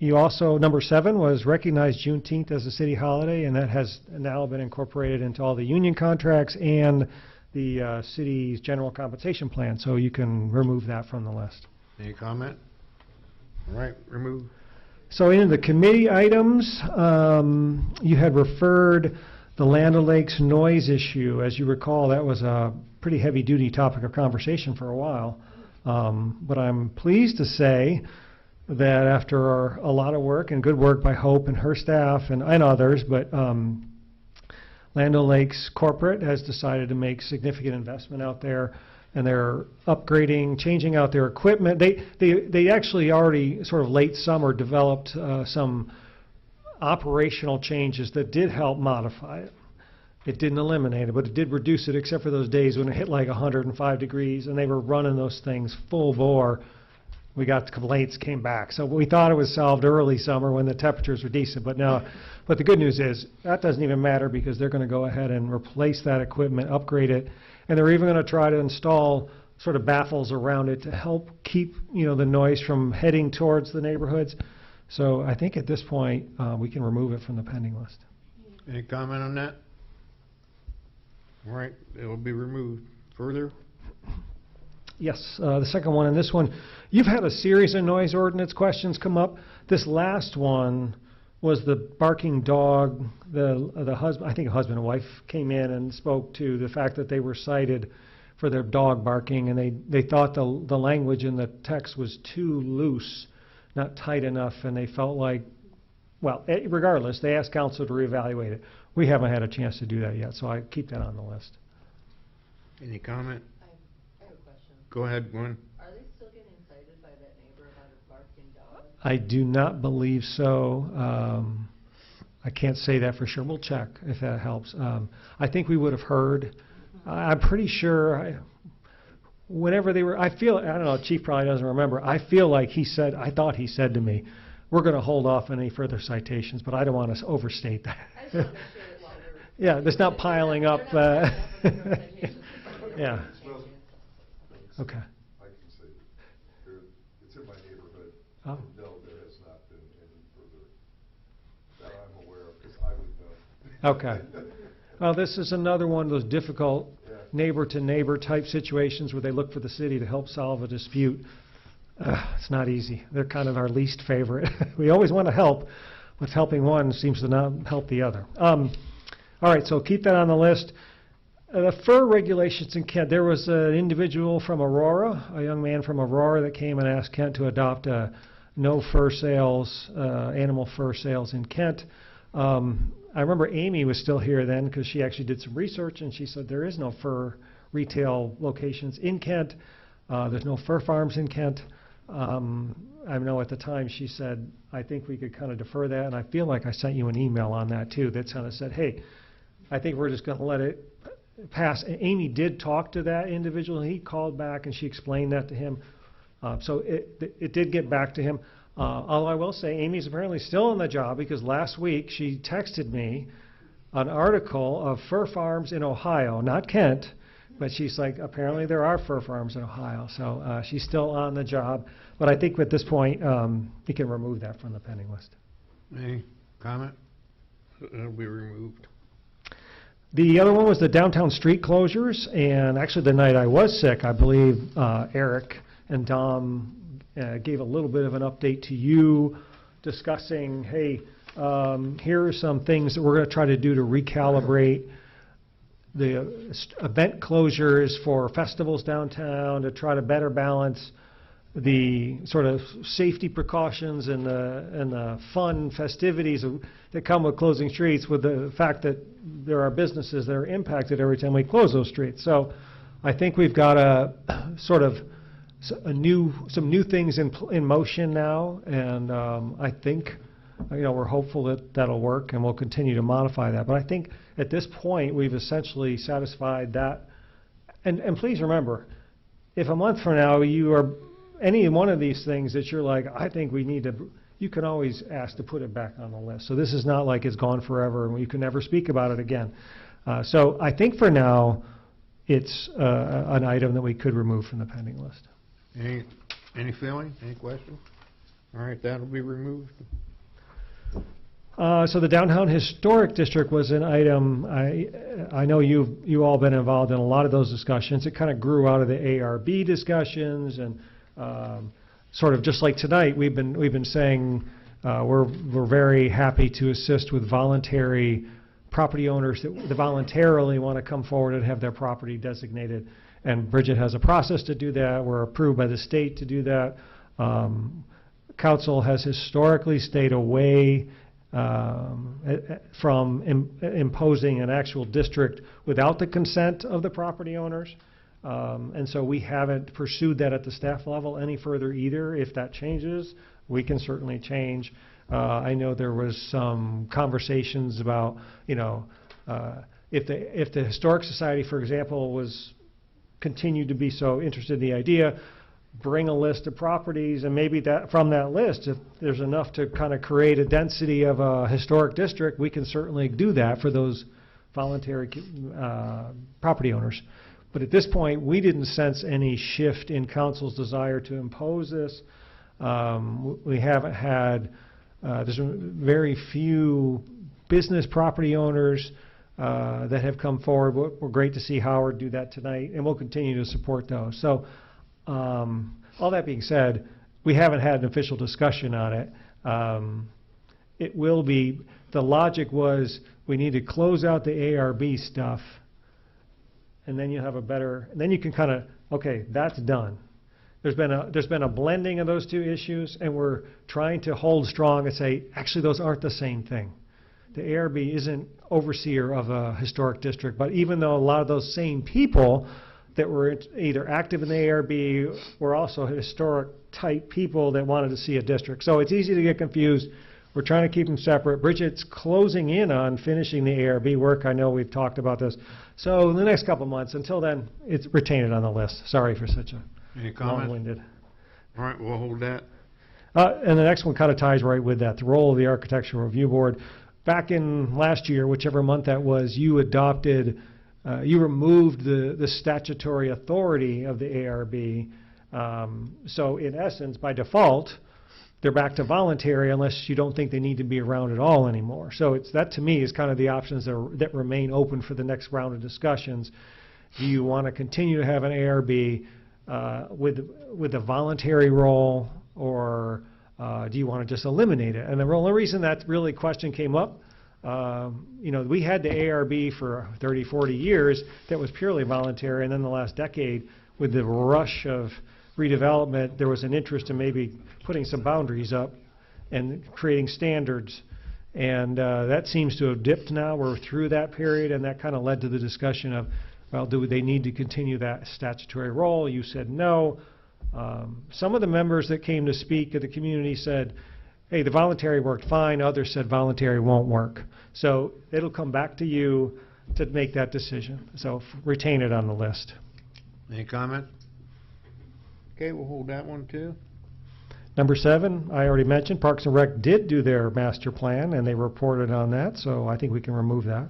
You also, number 7 was recognize Juneteenth as a city holiday, and that has now been incorporated into all the union contracts and the city's general compensation plan, so you can remove that from the list. Any comment? All right, remove. So in the committee items, you had referred the Land O'Lakes noise issue. As you recall, that was a pretty heavy-duty topic of conversation for a while. But I'm pleased to say that after a lot of work and good work by Hope and her staff and others, but Land O'Lakes corporate has decided to make significant investment out there, and they're upgrading, changing out their equipment. They actually already sort of late summer developed some operational changes that did help modify it. It didn't eliminate it, but it did reduce it, except for those days when it hit like 105 degrees and they were running those things full bore. We got the complaints, came back. So we thought it was solved early summer when the temperatures were decent, but the good news is that doesn't even matter, because they're going to go ahead and replace that equipment, upgrade it, and they're even going to try to install sort of baffles around it to help keep, the noise from heading towards the neighborhoods. So I think at this point, we can remove it from the pending list. Any comment on that? All right, it will be removed. Further? Yes, the second one, and this one, you've had a series of noise ordinance questions come up. This last one was the barking dog. The husband, I think a husband and wife, came in and spoke to the fact that they were cited for their dog barking, and they thought the language in the text was too loose, not tight enough, and they felt like, well, regardless, they asked council to reevaluate it. We haven't had a chance to do that yet, so I keep that on the list. Any comment? I have a question. Go ahead, Gwen. Are they still getting cited by that neighbor about a barking dog? I do not believe so. I can't say that for sure. We'll check if that helps. I think we would have heard. I'm pretty sure whenever they were, I don't know, Chief probably doesn't remember. I feel like I thought he said to me, we're going to hold off on any further citations, but I don't want to overstate that. I just want to make sure that while we're. Yeah, that's not piling up. Yeah. Okay. I can say, it's in my neighborhood. Oh. No, there has not been any further that I'm aware of, because I would know. Okay. Well, this is another one of those difficult neighbor-to-neighbor type situations where they look for the city to help solve a dispute. It's not easy. They're kind of our least favorite. We always want to help, but helping one seems to not help the other. All right, so keep that on the list. The fur regulations in Kent, there was an individual from Aurora, a young man from Aurora, that came and asked Kent to adopt no fur sales, animal fur sales in Kent. I remember Amy was still here then, because she actually did some research, and she said there is no fur retail locations in Kent. There's no fur farms in Kent. I know at the time she said, I think we could kind of defer that, and I feel like I sent you an email on that too that kind of said, hey, I think we're just going to let it pass. And Amy did talk to that individual, and he called back and she explained that to him. So it did get back to him. Although I will say Amy's apparently still on the job, because last week she texted me an article of fur farms in Ohio, not Kent, but she's like, apparently there are fur farms in Ohio. So she's still on the job. But I think at this point, we can remove that from the pending list. Any comment? It'll be removed. The other one was the downtown street closures. And actually the night I was sick, I believe Eric and Dom gave a little bit of an update to you discussing, hey, here are some things that we're going to try to do to recalibrate the event closures for festivals downtown, to try to better balance the sort of safety precautions and the fun festivities that come with closing streets, with the fact that there are businesses that are impacted every time we close those streets. So I think we've got a sort of some new things in motion now, and I think we're hopeful that that'll work, and we'll continue to modify that. But I think at this point we've essentially satisfied that. And please remember, if a month from now you are any one of these things that you're like, I think we need to, you can always ask to put it back on the list. So this is not like it's gone forever and you can never speak about it again. So I think for now it's an item that we could remove from the pending list. Any feeling? Any questions? All right, that'll be removed. So the Downtown Historic District was an item, I know you all been involved in a lot of those discussions. It kind of grew out of the ARB discussions, and sort of just like tonight, we've been saying we're very happy to assist with voluntary property owners that voluntarily want to come forward and have their property designated. And Bridget has a process to do that. We're approved by the state to do that. Council has historically stayed away from imposing an actual district without the consent of the property owners. And so we haven't pursued that at the staff level any further either. If that changes, we can certainly change. I know there was some conversations about, if the Historic Society, for example, continued to be so interested in the idea, bring a list of properties, and maybe that from that list, if there's enough to kind of create a density of a historic district, we can certainly do that for those voluntary property owners. But at this point, we didn't sense any shift in council's desire to impose this. We haven't had, there's very few business property owners that have come forward. We're great to see Howard do that tonight, and we'll continue to support those. So all that being said, we haven't had an official discussion on it. It will be, the logic was we need to close out the ARB stuff, and then you have a better, and then you can kind of, okay, that's done. There's been a blending of those two issues, and we're trying to hold strong and say, actually, those aren't the same thing. The ARB isn't overseer of a historic district, but even though a lot of those same people that were either active in the ARB were also historic type people that wanted to see a district. So it's easy to get confused. We're trying to keep them separate. Bridget's closing in on finishing the ARB work. I know we've talked about this. So in the next couple of months, until then, retain it on the list. Sorry for such a Any comments? long-winded. All right, we'll hold that. And the next one kind of ties right with that, the role of the Architectural Review Board. Back in last year, whichever month that was, you adopted, you removed the statutory authority of the ARB. So in essence, by default, they're back to voluntary unless you don't think they need to be around at all anymore. So that to me is kind of the options that remain open for the next round of discussions. Do you want to continue to have an ARB with a voluntary role, or do you want to just eliminate it? And the only reason that really question came up, we had the ARB for 30, 40 years that was purely voluntary, and then the last decade, with the rush of redevelopment, there was an interest in maybe putting some boundaries up and creating standards. And that seems to have dipped now. We're through that period, and that kind of led to the discussion of, well, do they need to continue that statutory role? You said no. Some of the members that came to speak at the community said, hey, the voluntary worked fine. Others said voluntary won't work. So it'll come back to you to make that decision. So retain it on the list. Any comment? Okay, we'll hold that one too. Number 7, I already mentioned, Parks and Rec did do their master plan, and they reported on that, so I think we can remove that.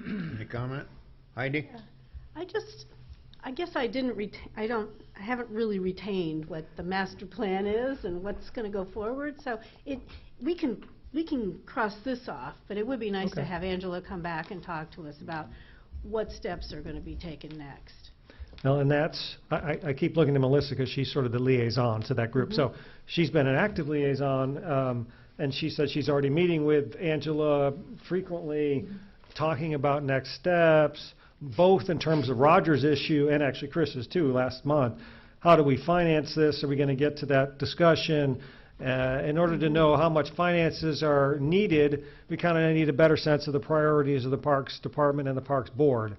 Any comment? Heidi? I guess I haven't really retained what the master plan is and what's going to go forward. So we can cross this off, but it would be nice to have Angela come back and talk to us about what steps are going to be taken next. Well, and that's, I keep looking to Melissa because she's sort of the liaison to that group. So she's been an active liaison, and she said she's already meeting with Angela frequently, talking about next steps, both in terms of Roger's issue and actually Chris's too last month. How do we finance this? Are we going to get to that discussion? In order to know how much finances are needed, we kind of need a better sense of the priorities of the Parks Department and the Parks Board.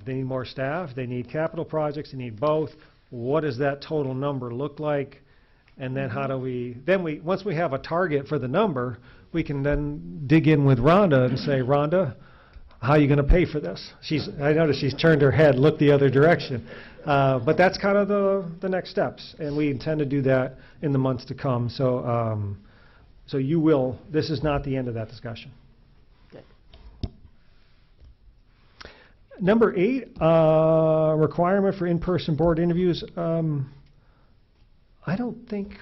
They need more staff, they need capital projects, they need both. What does that total number look like? And then how do once we have a target for the number, we can then dig in with Rhonda and say, Rhonda, how are you going to pay for this? I noticed she's turned her head, looked the other direction. But that's kind of the next steps, and we intend to do that in the months to come. So, this is not the end of that discussion. Number 8, requirement for in-person board interviews. I don't think,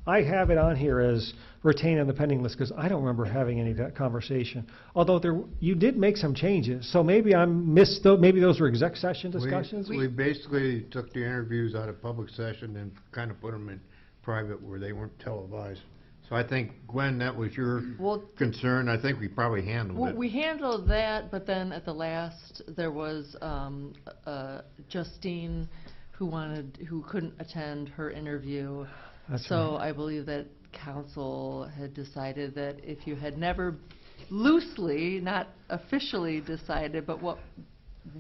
I have it on here as retain on the pending list because I don't remember having any of that conversation. Although you did make some changes, so maybe I missed, maybe those were exec session discussions? We basically took the interviews out of public session and kind of put them in private where they weren't televised. So I think, Gwen, that was your concern. I think we probably handled it. We handled that, but then at the last, there was Justine who couldn't attend her interview. That's so right. I believe that council had decided that if you had never loosely, not officially decided, but what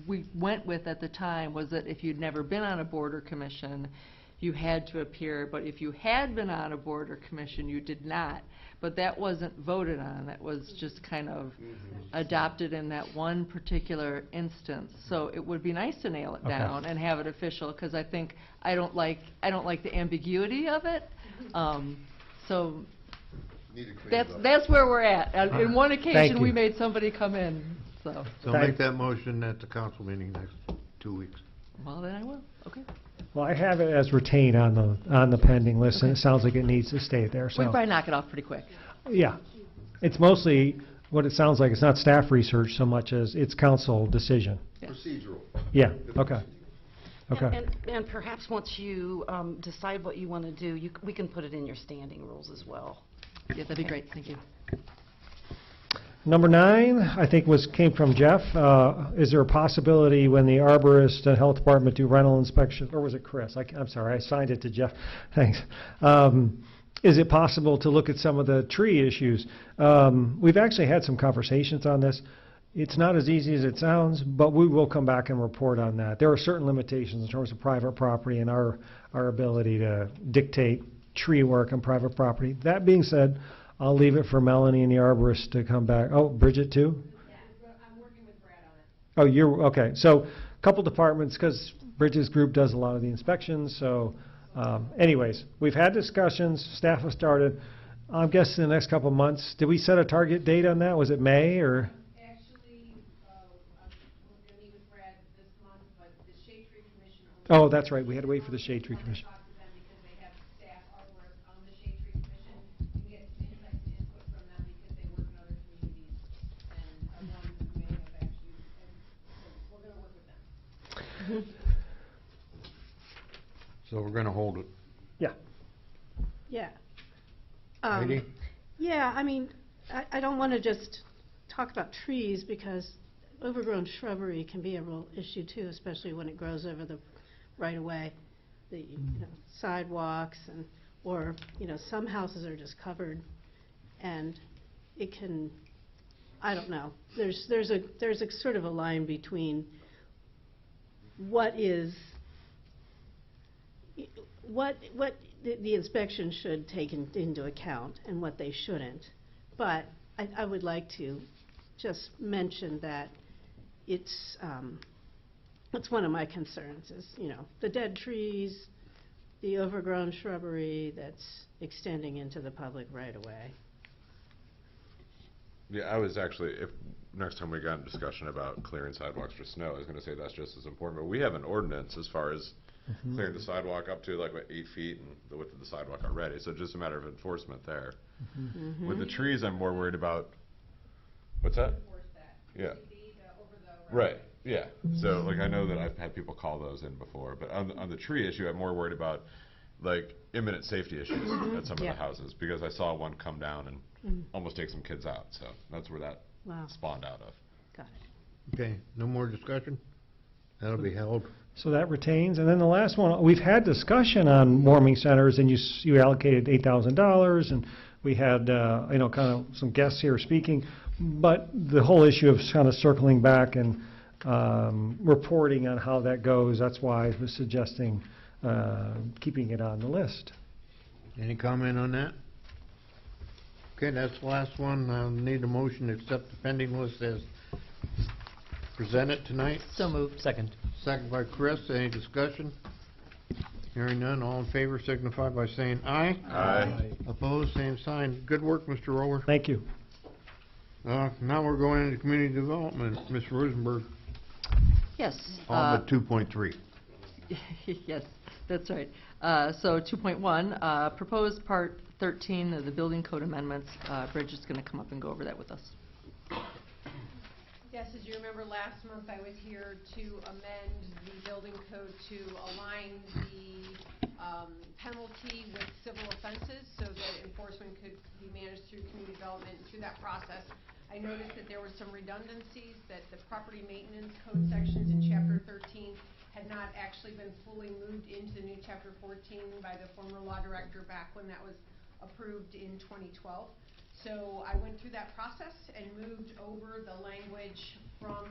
we went with at the time was that if you'd never been on a board or commission, you had to appear, but if you had been on a board or commission, you did not. But that wasn't voted on, that was just kind of adopted in that one particular instance. So it would be nice to nail it Okay. down and have it official, because I think, I don't like the ambiguity of it. So Need to clean it up. that's where we're at. In one occasion, we you. made somebody come in, so, So make that motion at the council meeting next 2 weeks. well, then I will, okay. Well, I have it as retained on the pending list, and it sounds like it needs to stay there, We so. can probably knock it off pretty quick. Yeah. It's mostly, what it sounds like, it's not staff research so much as it's council decision. Procedural. Yeah, okay. Okay. And perhaps once you decide what you want to do, we can put it in your standing rules as well. Yeah, that'd be great, thank you. Number 9, I think came from Jeff. Is there a possibility when the arborist and health department do rental inspections, or was it Chris? I'm sorry, I signed it to Jeff. Thanks. Is it possible to look at some of the tree issues? We've actually had some conversations on this. It's not as easy as it sounds, but we will come back and report on that. There are certain limitations in terms of private property and our ability to dictate tree work on private property. That being said, I'll leave it for Melanie and the arborist to come back. Oh, Bridget too? Yeah, I'm working with Brad on it. Oh, you're, okay. So, a couple departments, because Bridget's group does a lot of the inspections, so, anyways, we've had discussions, staff has started. I'm guessing the next couple of months. Did we set a target date on that? Was it May, or? Actually, we're gonna meet with Brad this month, but the Shade Tree Commission. Oh, that's right, we had to wait for the Shade Tree Commission. Talk to them because they have staff arborists on the Shade Tree Commission and get some insights and input from them because they work in other communities and are ones who may have actually, and so we're gonna work with them. So we're gonna hold it. Yeah. Yeah. Heidi? Yeah, I mean, I don't want to just talk about trees because overgrown shrubbery can be a real issue too, especially when it grows over the right-of-way, the sidewalks, and, or, some houses are just covered, and it can, I don't know. There's a sort of a line between what the inspection should take into account and what they shouldn't. But I would like to just mention that it's one of my concerns is, the dead trees, the overgrown shrubbery that's extending into the public right-of-way. Yeah, I was actually, if next time we got in discussion about clearing sidewalks for snow, I was gonna say that's just as important, but we have an ordinance as far as clearing the sidewalk up to 8 feet and the width of the sidewalk already, so just a matter of enforcement there. With the trees, I'm more worried about, what's that? Enforce that. Yeah. Over the. Right, yeah, so I know that I've had people call those in before, but on the tree issue, I'm more worried about imminent safety issues at some of the Yeah. houses, because I saw one come down and almost take some kids out, so that's where that Wow, spawned out of. got it. Okay, no more discussion? That'll be held. So that retains, and then the last one, we've had discussion on warming centers, and you allocated $8,000, and we had, kind of some guests here speaking, but the whole issue of kind of circling back and reporting on how that goes, that's why I was suggesting keeping it on the list. Any comment on that? Okay, that's the last one. I'll need a motion to accept the pending list as presented tonight. So moved. Second. Second by Chris. Any discussion? Hearing none, all in favor signify by saying aye. Aye. Opposed, same sign. Good work, Mr. Roller. Thank you. Now we're going into community development. Ms. Rosenberg, Yes. on the 2.3. Yes, that's right. So 2.1, proposed Part 13 of the building code amendments. Bridget's going to come up and go over that with us. Yes, as you remember, last month I was here to amend the building code to align the penalty with civil offenses so that enforcement could be managed through community development. And through that process, I noticed that there were some redundancies, that the property maintenance code sections in Chapter 13 had not actually been fully moved into the new Chapter 14 by the former law director back when that was approved in 2012. So I went through that process and moved over the language from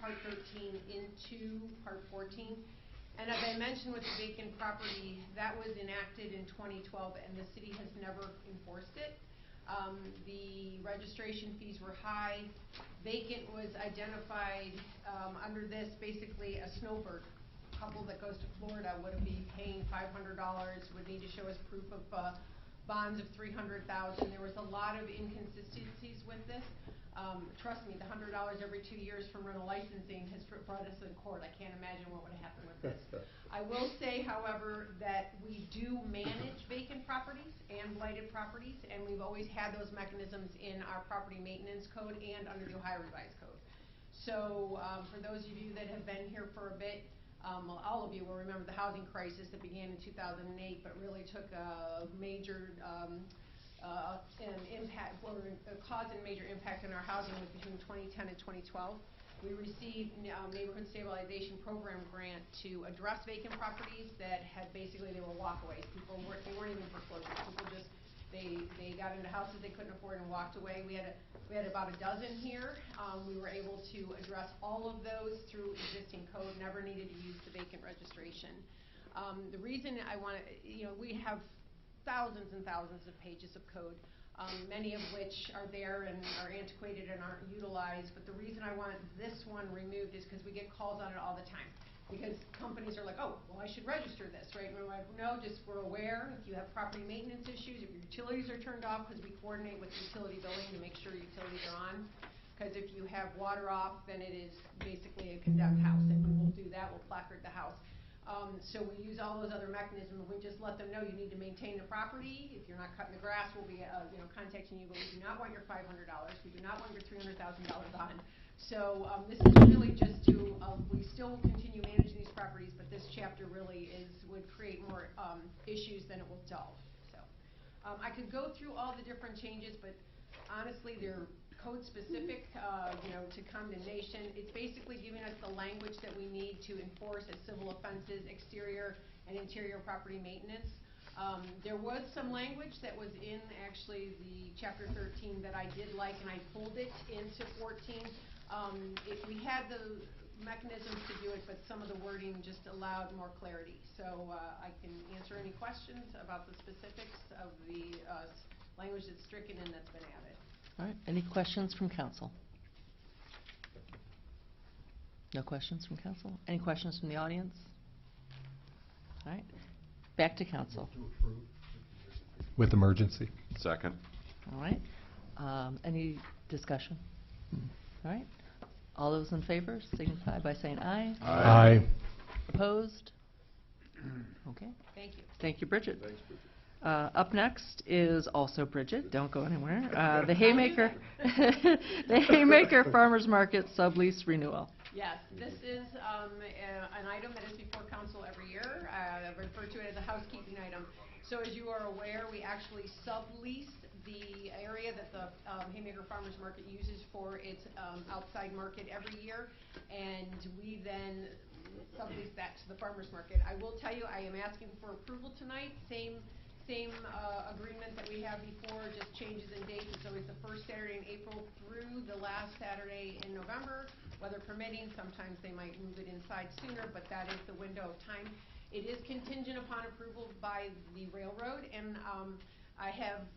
Part 13 into Part 14. And as I mentioned with the vacant property, that was enacted in 2012, and the city has never enforced it. The registration fees were high. Vacant was identified under this, basically a snowbird couple that goes to Florida would be paying $500, would need to show us proof of bonds of $300,000. There was a lot of inconsistencies with this. Trust me, the $100 every 2 years from rental licensing has brought us in court. I can't imagine what would happen with this. I will say, however, that we do manage vacant properties and blighted properties, and we've always had those mechanisms in our property maintenance code and under the Ohio Revised Code. So for those of you that have been here for a bit, well, all of you will remember the housing crisis that began in 2008, but really took a major caused a major impact in our housing was between 2010 and 2012. We received Neighborhood Stabilization Program grant to address vacant properties that had basically, they were walkaways. They weren't even foreclosures. People just, they got into houses they couldn't afford and walked away. We had about a dozen here. We were able to address all of those through existing code, never needed to use the vacant registration. The reason I want to, we have thousands and thousands of pages of code, many of which are there and are antiquated and aren't utilized, but the reason I want this one removed is because we get calls on it all the time. Because companies are like, oh, well, I should register this, right? And we're like, no, just we're aware if you have property maintenance issues, if your utilities are turned off, because we coordinate with utility billing to make sure utilities are on. Because if you have water off, then it is basically a condemned house, and we will do that, we'll placard the house. So we use all those other mechanisms. We just let them know you need to maintain the property. If you're not cutting the grass, we'll be contacting you, but we do not want your $500. We do not want your $300,000 bond. So this is really just to, we still continue managing these properties, but this chapter really would create more issues than it will solve. So I could go through all the different changes, but honestly, they're code specific, to condemnation. It's basically giving us the language that we need to enforce as civil offenses, exterior and interior property maintenance. There was some language that was in actually the chapter 13 that I did like, and I pulled it into 14. We had the mechanisms to do it, but some of the wording just allowed more clarity. So I can answer any questions about the specifics of the language that's stricken and that's been added. All right, any questions from council? No questions from council? Any questions from the audience? All right, back to council. With emergency. Second. All right, any discussion? All right, all those in favor signify by saying aye. Aye. Opposed? Okay. Thank you. Thank you, Bridget. Thanks, Bridget. Up next is also Bridget, don't go anywhere, the Haymaker, the Haymaker Farmers Market sublease renewal. Yes, this is an item that is before council every year. I refer to it as a housekeeping item. So as you are aware, we actually sublease the area that the Haymaker Farmers Market uses for its outside market every year, and we then sublease that to the farmers market. I will tell you, I am asking for approval tonight, same agreement that we had before, just changes in dates. It's always the first Saturday in April through the last Saturday in November, weather permitting. Sometimes they might move it inside sooner, but that is the window of time. It is contingent upon approval by the railroad, and I have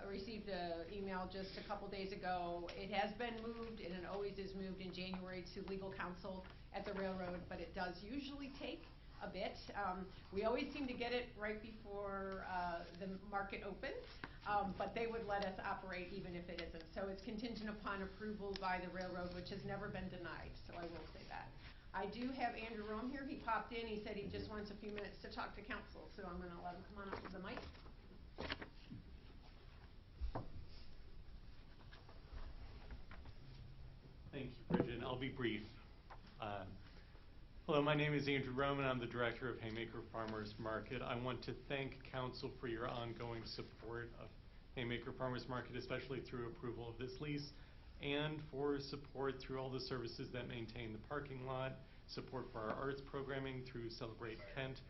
received an email just a couple days ago. It has been moved, and it always is moved in January to legal counsel at the railroad, but it does usually take a bit. We always seem to get it right before the market opens, but they would let us operate even if it isn't. So it's contingent upon approval by the railroad, which has never been denied, so I will say that. I do have Andrew Rome here. He popped in. He said he just wants a few minutes to talk to council, so I'm going to let him come on up to the mic. Thank you, Bridget. I'll be brief. Hello, my name is Andrew Roman. I'm the director of Haymaker Farmers Market. I want to thank council for your ongoing support of Haymaker Farmers Market, especially through approval of this lease, and for support through all the services that maintain the parking lot, support for our arts programming through Celebrate Kent,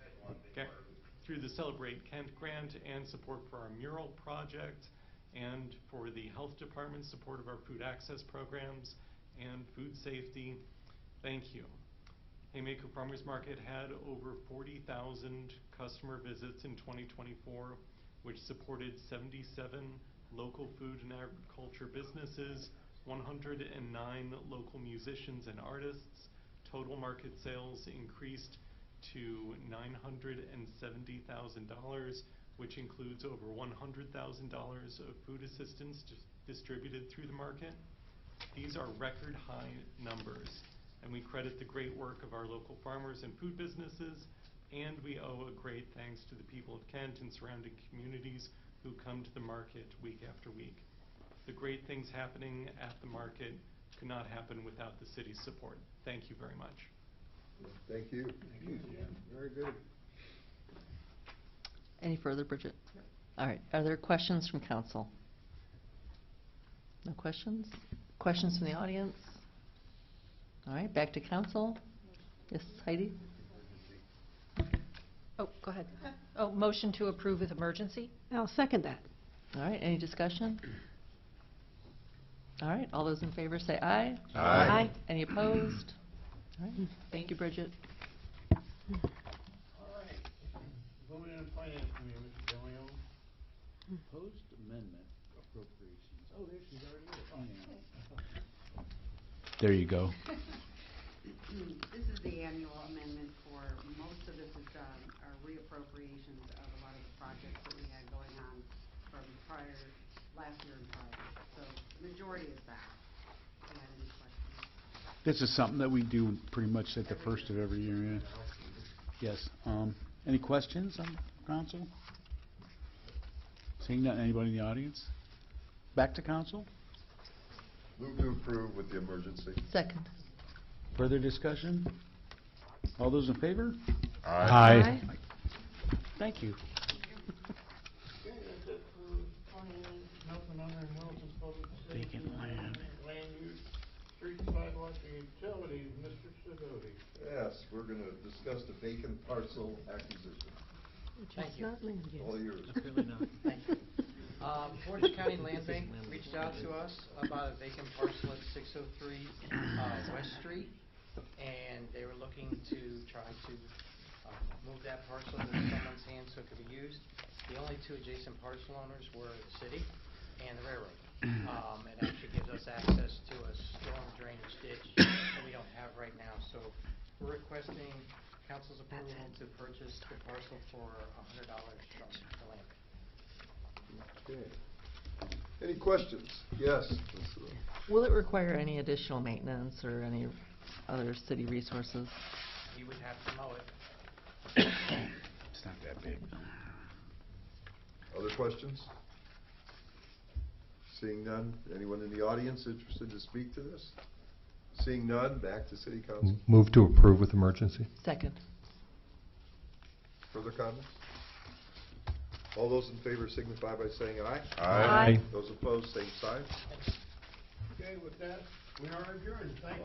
through the Celebrate Kent grant, and support for our mural project, and for the health department, support of our food access programs, and food safety. Thank you. Haymaker Farmers Market had over 40,000 customer visits in 2024, which supported 77 local food and agriculture businesses, 109 local musicians and artists. Total market sales increased to $970,000, which includes over $100,000 of food assistance distributed through the market. These are record high numbers, and we credit the great work of our local farmers and food businesses, and we owe a great thanks to the people of Kent and surrounding communities who come to the market week after week. The great things happening at the market could not happen without the city's support. Thank you very much. Thank you. Thank you, Jim. Very good. Any further, Bridget? All right, are there questions from council? No questions? Questions from the audience? All right, back to council. Yes, Heidi? Oh, go ahead. Oh, motion to approve with emergency? I'll second that. All right, any discussion? All right, all those in favor say aye. Aye. Any opposed? All right, thank you, Bridget. All right. Voting and Finance Committee, Mr. DeLeon. Proposed amendment appropriations. Oh, there she's already there. Oh, yeah. There you go. This is the annual amendment for, most of this is our reappropriations of a lot of the projects that we had going on from last year and prior. So the majority is that. Do you have any questions? This is something that we do pretty much at the first of every year, yeah. Yes. Any questions on council? Seeing none, anybody in the audience? Back to council? Move to approve with the emergency. Second. Further discussion? All those in favor? Aye. Thank you. Okay, that's it for finance. Nothing under Wilson's Public Safety. Vacant land. Land use, street sidewalk, and utilities, Mr. Sidoti. Yes, we're going to discuss the vacant parcel acquisition. Which Thank is you. not land use. All yours. Really not. Thank you. Portage County Land Bank reached out to us about a vacant parcel at 603 West Street, and they were looking to try to move that parcel into someone's hands so it could be used. The only two adjacent parcel owners were the city and the railroad. It actually gives us access to a storm drainage ditch that we don't have right now. So we're requesting council's approval to purchase the parcel for $100 from the land bank. Okay. Any questions? Yes. Will it require any additional maintenance or any other city resources? You would have to mow it. It's not that big. Other questions? Seeing none, anyone in the audience interested to speak to this? Seeing none, back to city council. Move to approve with emergency. Second. Further comments? All those in favor signify by saying aye. Aye. Those opposed, same sign. Okay, with that, we are adjourned. Thank you.